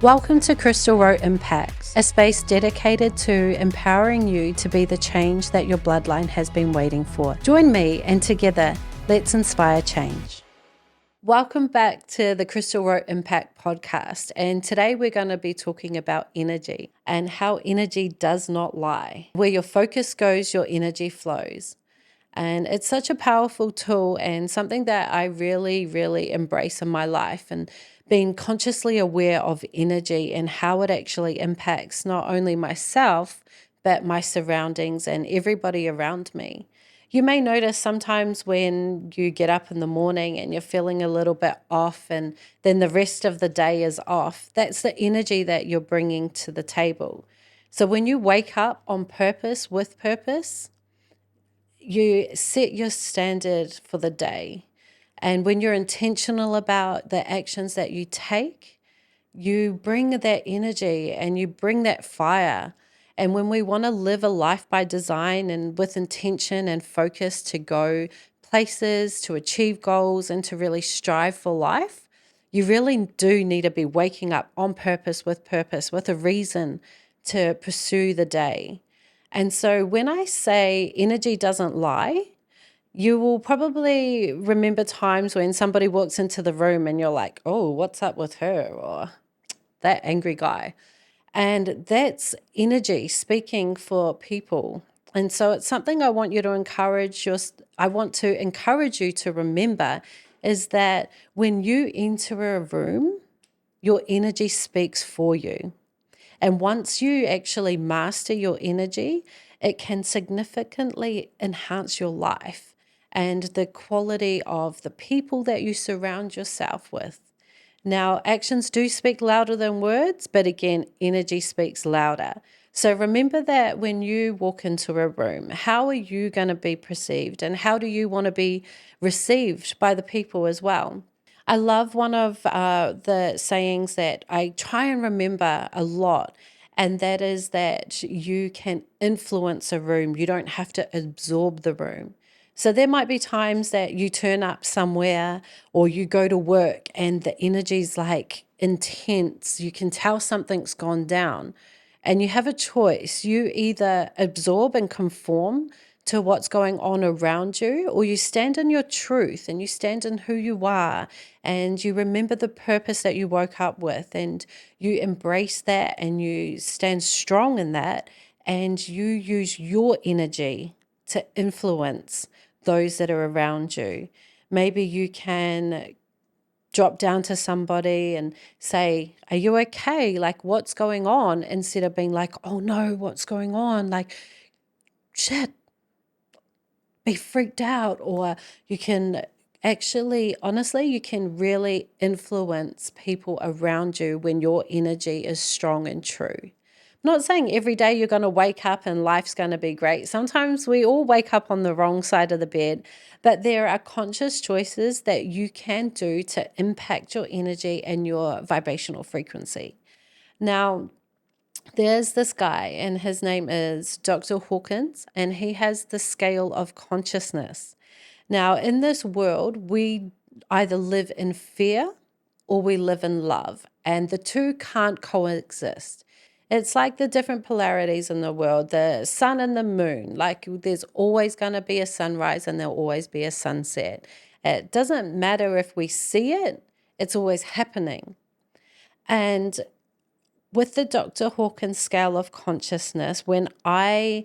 Welcome to Krystal Rowe Impact, a space dedicated to empowering you to be the change that your bloodline has been waiting for. Join me and together, let's inspire change. Welcome back to the Krystal Rowe Impact podcast. And today we're going to be talking about energy and how energy does not lie. Where your focus goes, your energy flows. And it's such a powerful tool and something that I really embrace in my life, and being consciously aware of energy and how it actually impacts not only myself, but my surroundings and everybody around me. You may notice sometimes when you get up in the morning and you're feeling a little bit off, and then the rest of the day is off. That's the energy that you're bringing to the table. So when you wake up on purpose, with purpose, you set your standard for the day. And when you're intentional about the actions that you take, you bring that energy and you bring that fire. And when we want to live a life by design and with intention and focus to go places, to achieve goals, and to really strive for life, you really do need to be waking up on purpose, with a reason to pursue the day. And so when I say energy doesn't lie, you will probably remember times when somebody walks into the room and you're like, oh, what's up with her? Or that angry guy. And that's energy speaking for people. And so it's something I want you to encourage you to remember, is that when you enter a room, your energy speaks for you. And once you actually master your energy, it can significantly enhance your life and the quality of the people that you surround yourself with. Now, actions do speak louder than words, but again, energy speaks louder. So remember that when you walk into a room, how are you going to be perceived, and how do you want to be received by the people as well? I love one of the sayings that I try and remember a lot, and that is that you can influence a room. You don't have to absorb the room. So there might be times that you turn up somewhere or you go to work and the energy's like intense. You can tell something's gone down, and you have a choice. You either absorb and conform to what's going on around you, or you stand in your truth and you stand in who you are, and you remember the purpose that you woke up with, and you embrace that and you stand strong in that, and you use your energy to influence those that are around you. Maybe you can drop down to somebody and say, are you okay? Like, what's going on? Instead of being like, oh no, what's going on? Like, shit, be freaked out. Or you can actually, honestly, you can really influence people around you when your energy is strong and true. I'm not saying every day you're going to wake up and life's going to be great. Sometimes we all wake up on the wrong side of the bed, but there are conscious choices that you can do to impact your energy and your vibrational frequency. Now, there's this guy, and his name is Dr. Hawkins, and he has the scale of consciousness. Now, in this world, we either live in fear or we live in love, and the two can't coexist. It's like the different polarities in the world, the sun and the moon. Like, there's always going to be a sunrise and there'll always be a sunset. It doesn't matter if we see it, it's always happening. And with the Dr. Hawkins scale of consciousness, when I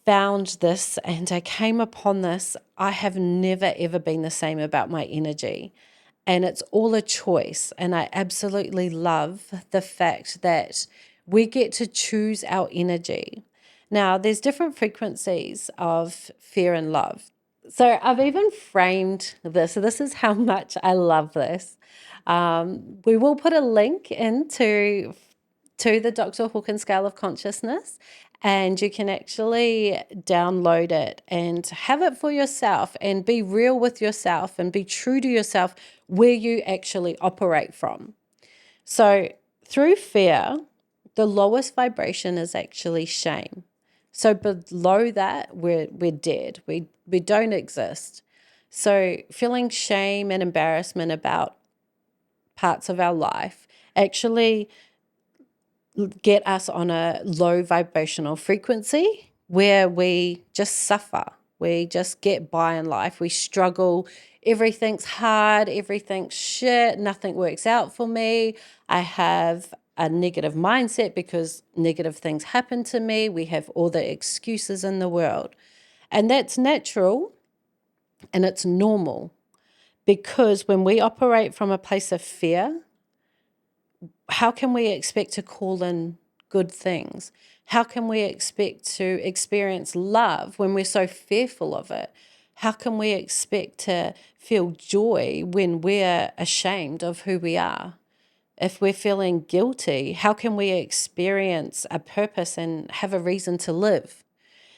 found this and I came upon this, I have never ever been the same about my energy. And it's all a choice. And I absolutely love the fact that we get to choose our energy. Now, there's different frequencies of fear and love. So I've even framed this. So this is how much I love this. We will put a link into the Dr. Hawkins scale of consciousness, and you can actually download it and have it for yourself and be real with yourself and be true to yourself where you actually operate from. So through fear, the lowest vibration is actually shame. So below that, we're dead. We don't exist. So feeling shame and embarrassment about parts of our life. actually get us on a low vibrational frequency where we just suffer. We just get by in life. We struggle. Everything's hard. Everything's shit. Nothing works out for me. I have a negative mindset because negative things happen to me. We have all the excuses in the world. And that's natural and it's normal, because when we operate from a place of fear, how can we expect to call in good things? How can we expect to experience love when we're so fearful of it? How can we expect to feel joy when we're ashamed of who we are? If we're feeling guilty, how can we experience a purpose and have a reason to live?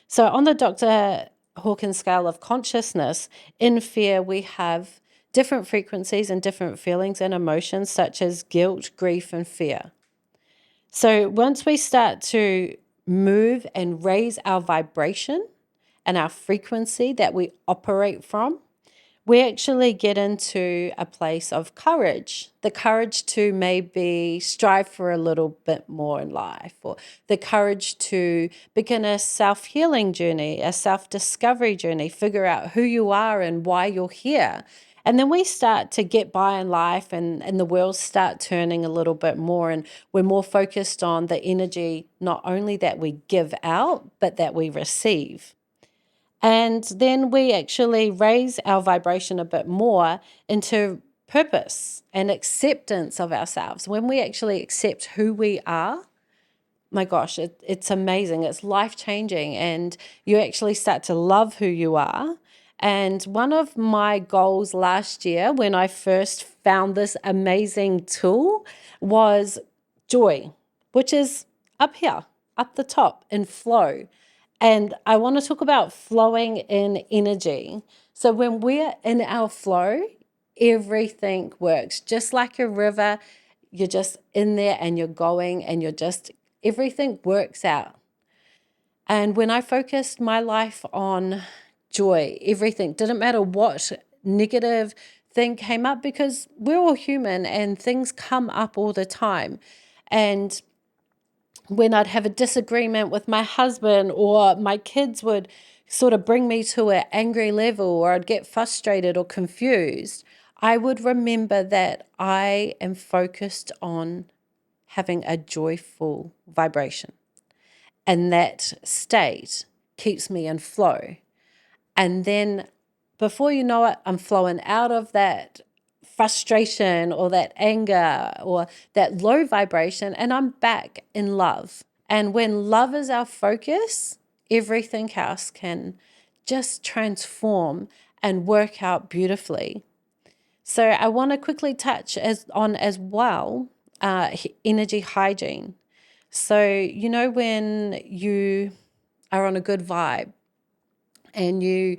So on the Dr. Hawkins scale of consciousness, in fear, we have different frequencies and different feelings and emotions, such as guilt, grief, and fear. So once we start to move and raise our vibration and our frequency that we operate from, we actually get into a place of courage, the courage to maybe strive for a little bit more in life, or the courage to begin a self-healing journey, a self-discovery journey, figure out who you are and why you're here. And then we start to get by in life, and the wheels start turning a little bit more, and we're more focused on the energy, not only that we give out, but that we receive. And then we actually raise our vibration a bit more into purpose and acceptance of ourselves. When we actually accept who we are, my gosh, it's amazing. It's life-changing, and you actually start to love who you are. And one of my goals last year, when I first found this amazing tool, was joy, which is up here, up the top in flow. And I want to talk about flowing in energy. So when we're in our flow, everything works. Just like a river, you're just in there and you're going and everything works out. And when I focused my life on joy, everything, didn't matter what negative thing came up, because we're all human and things come up all the time. And when I'd have a disagreement with my husband, or my kids would sort of bring me to an angry level, or I'd get frustrated or confused, I would remember that I am focused on having a joyful vibration. And that state keeps me in flow. And then before you know it, I'm flowing out of that frustration or that anger or that low vibration, and I'm back in love. And when love is our focus, everything else can just transform and work out beautifully. So I want to quickly touch on as well energy hygiene. So, when you are on a good vibe and you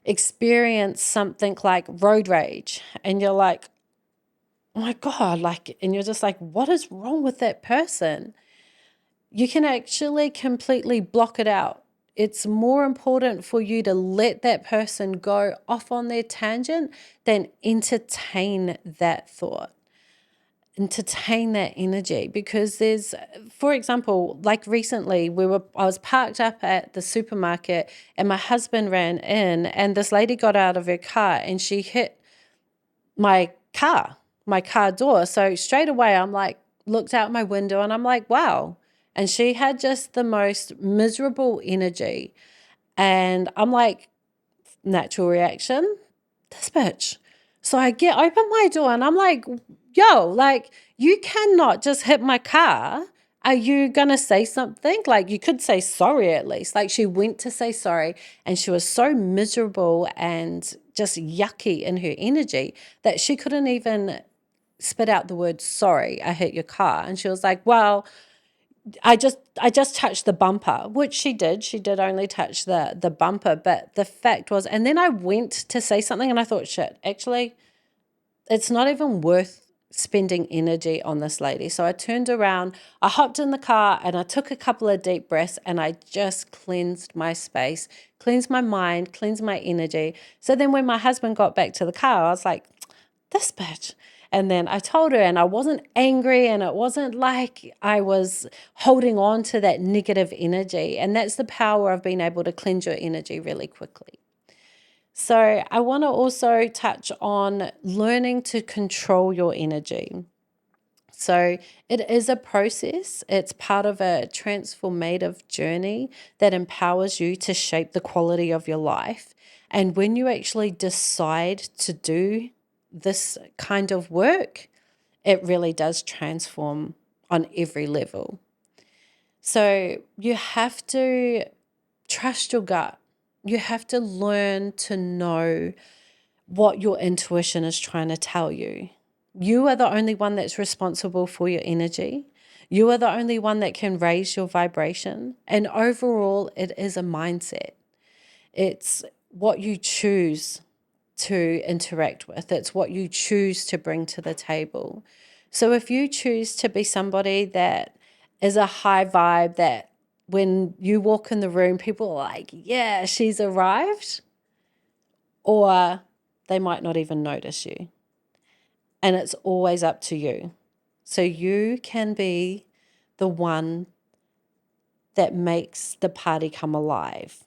experience something like road rage, and you're like, oh my God, and you're just like, what is wrong with that person? You can actually completely block it out. It's more important for you to let that person go off on their tangent than entertain that thought, entertain that energy. Because there's, for example, like recently I was parked up at the supermarket, and my husband ran in, and this lady got out of her car and she hit my car door. So straight away I'm like, looked out my window and I'm like, wow. And she had just the most miserable energy. And I'm like, natural reaction, this bitch. So I open my door and I'm like, yo, you cannot just hit my car. Are you going to say something? You could say sorry at least. She went to say sorry, and she was so miserable and just yucky in her energy that she couldn't even spit out the word sorry, I hit your car. And she was like, well, I just touched the bumper, which she did. She did only touch the bumper. But the fact was, and then I went to say something and I thought, shit, actually, it's not even worth spending energy on this lady. So I turned around, I hopped in the car, and I took a couple of deep breaths, and I just cleansed my space, cleansed my mind, cleansed my energy. So then when my husband got back to the car, I was like, this bitch. And then I told her, and I wasn't angry, and it wasn't like I was holding on to that negative energy. And that's the power of being able to cleanse your energy really quickly. So I want to also touch on learning to control your energy. So it is a process. It's part of a transformative journey that empowers you to shape the quality of your life. And when you actually decide to do this kind of work, it really does transform on every level. So you have to trust your gut. You have to learn to know what your intuition is trying to tell you. You are the only one that's responsible for your energy. You are the only one that can raise your vibration. And overall, it is a mindset. It's what you choose to interact with. It's what you choose to bring to the table. So if you choose to be somebody that is a high vibe, that when you walk in the room, people are like, yeah, she's arrived, or they might not even notice you. And it's always up to you. So you can be the one that makes the party come alive,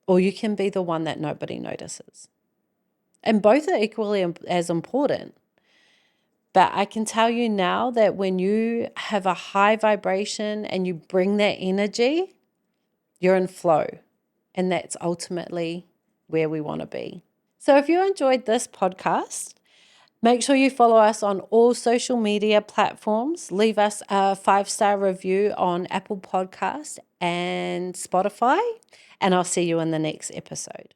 or you can be the one that nobody notices. And both are equally as important. But I can tell you now that when you have a high vibration and you bring that energy, you're in flow. And that's ultimately where we want to be. So if you enjoyed this podcast, make sure you follow us on all social media platforms. Leave us a 5-star review on Apple Podcasts and Spotify. And I'll see you in the next episode.